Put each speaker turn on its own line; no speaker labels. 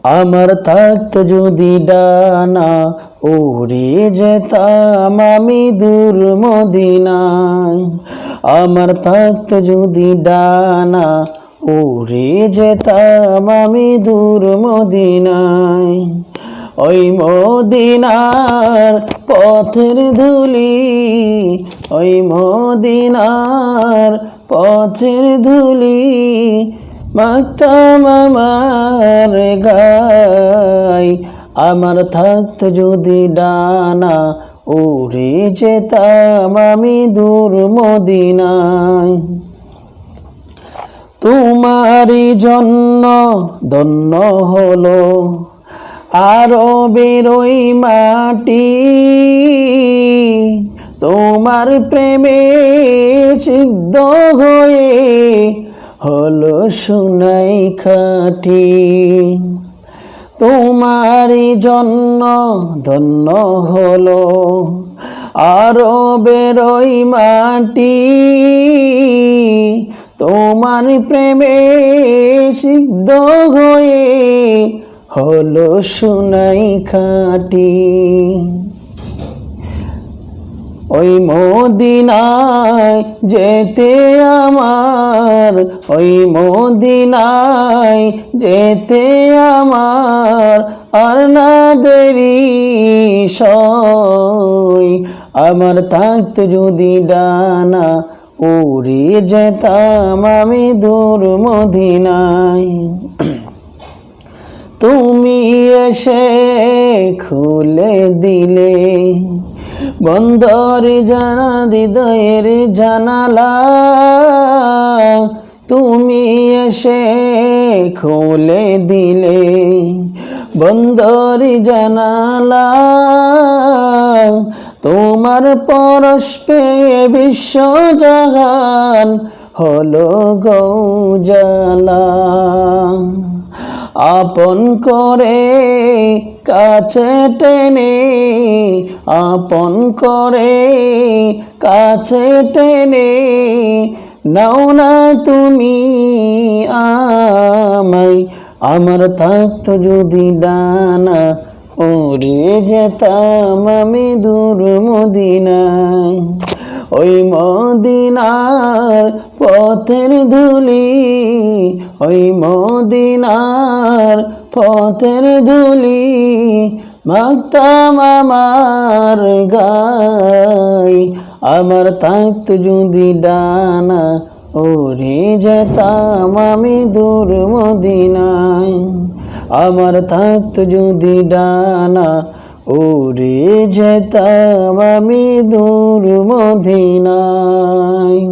আমার থাকতো যদি ডানা, উড়ে যেতাম আমি দূর মদিনায়। আমার থাকতো যদি ডানা, উড়ে যেতাম আমি দূর মদিনায়। ওই মদিনার পথের ধুলি, ওই মদিনার পথের ধুলি মাখতাম আমার গায়। আমার থাকতো যদি ডানা, উড়ে যেতাম আমি দূর মদিনায়। তোমারই জন্য ধন্য হলো আরবের ওই মাটি, তোমার প্রেমে সিদ্ধ হয়ে হলো সোনাই খাঁটি। তোমারই জন্য ধন্য হলো আরবের ওই মাটি, তোমার প্রেমে সিদ্ধ হয়ে হলো সোনাই খাঁটি। ওই মদিনায় যেতে আমার, ওই মদিনায় যেতে আমার আর না দেরি সয়। আমার থাকতো যদি ডানা, উড়ে যেতাম আমি দূর মদিনায়। তুমি এসে খুলে দিলে বন্দর হৃদয়ের জানালা, তুমি এসে খুলে দিলে বন্দর জানালা। তোমার পরশ পেয়ে বিশ্বজাহান হলো গৌজালা। আপন করে কাছে টেনে, আপন করে কাছে টেনে নাও না তুমি আমায়। আমার থাকতো যদি ডানা, উড়ে যেতাম আমি দূর মদিনায়। ওই মদিনার পথের ধুলি, ওই মদিনার পথের ধুলি মাখতাম আমার গায়। আমার থাকতো যদি ডানা, উড়ে যেতাম আমি দূর মদিনায়। আমার থাকতো যদি ডানা, উড়ে যেতাম আমি দূর মদিনায়।